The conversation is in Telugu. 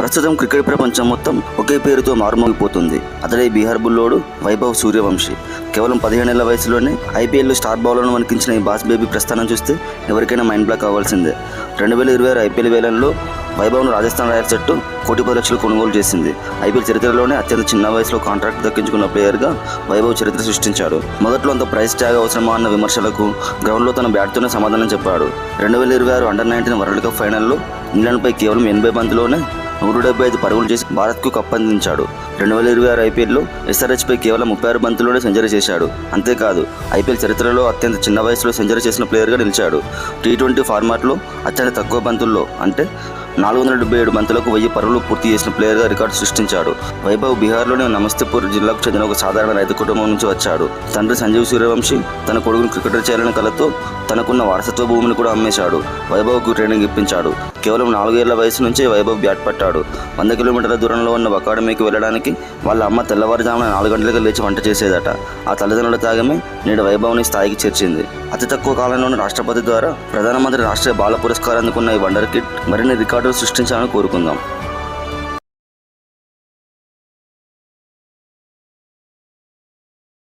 ప్రస్తుతం క్రికెట్ ప్రపంచం మొత్తం ఒకే పేరుతో మారుమోగిపోతుంది. అతడే బీహార్ బుల్లోడు వైభవ్ సూర్యవంశీ. కేవలం 17 ఏళ్ల వయసులోనే ఐపీఎల్లో స్టార్ బౌలర్ను వణికించిన ఈ బాస్ బేబీ ప్రస్థానం చూస్తే ఎవరికైనా మైండ్ బ్లాక్ అవ్వాల్సిందే. 2026 ఐపీఎల్ వేలంలో వైభవ్ను రాజస్థాన్ రాయల్స్ జట్టు ₹1,10,00,000 కొనుగోలు చేసింది. ఐపీఎల్ చరిత్రలోనే అత్యంత చిన్న వయసులో కాంట్రాక్ట్ దక్కించుకున్న ప్లేయర్గా వైభవ్ చరిత్ర సృష్టించాడు. మొదట్లో అంత ప్రైస్ ట్యాగ్ అవసరమా అన్న విమర్శలకు గ్రౌండ్లో తన బ్యాట్తోనే సమాధానం చెప్పాడు. 2026 అండర్-19 వరల్డ్ కప్ ఫైనల్లో ఇంగ్లాండ్పై కేవలం 80 బంతుల్లోనే 175 పరుగులు చేసి భారత్కు కప్ అందించాడు. 2026 ఐపీఎల్లో ఎస్ఆర్హెచ్పై కేవలం 36 బంతుల్లోనే సెంచరీ చేశాడు. అంతేకాదు ఐపీఎల్ చరిత్రలో అత్యంత చిన్న వయసులో సెంచరీ చేసిన ప్లేయర్గా నిలిచాడు. T20 ఫార్మాట్లో అత్యంత తక్కువ బంతుల్లో అంటే 477 బంతులకు 1000 పరుగులు పూర్తి చేసిన ప్లేయర్గా రికార్డు సృష్టించాడు. వైభవ్ బీహార్లోని నమస్తేపూర్ జిల్లాకు చెందిన ఒక సాధారణ రైతు కుటుంబం నుంచి వచ్చాడు. తండ్రి సంజీవ్ సూర్యవంశీ తన కొడుకును క్రికెటర్ చేయాలని కలతో తనకున్న వారసత్వ భూమిని కూడా అమ్మేశాడు. వైభవ్కు ట్రైనింగ్ ఇప్పించాడు. కేవలం 4 ఏళ్ల వయసు నుంచే వైభవ్ బ్యాట్ పట్టాడు. 100 కిలోమీటర్ల దూరంలో ఉన్న ఒక అకాడమీకి వెళ్ళడానికి వాళ్ళ అమ్మ తెల్లవారుజామున 4 గంటలకు లేచి వంట చేసేదట. ఆ తల్లిదండ్రుల త్యాగమే నేడు వైభవ్ని స్థాయికి చేర్చింది. అతి తక్కువ కాలంలోనే రాష్ట్రపతి ద్వారా ప్రధానమంత్రి రాష్ట్రీయ బాల పురస్కారం అందుకున్న ఈ వండర్ కిడ్ మరిన్ని రికార్డులు సృష్టించాలని కోరుకుందాం.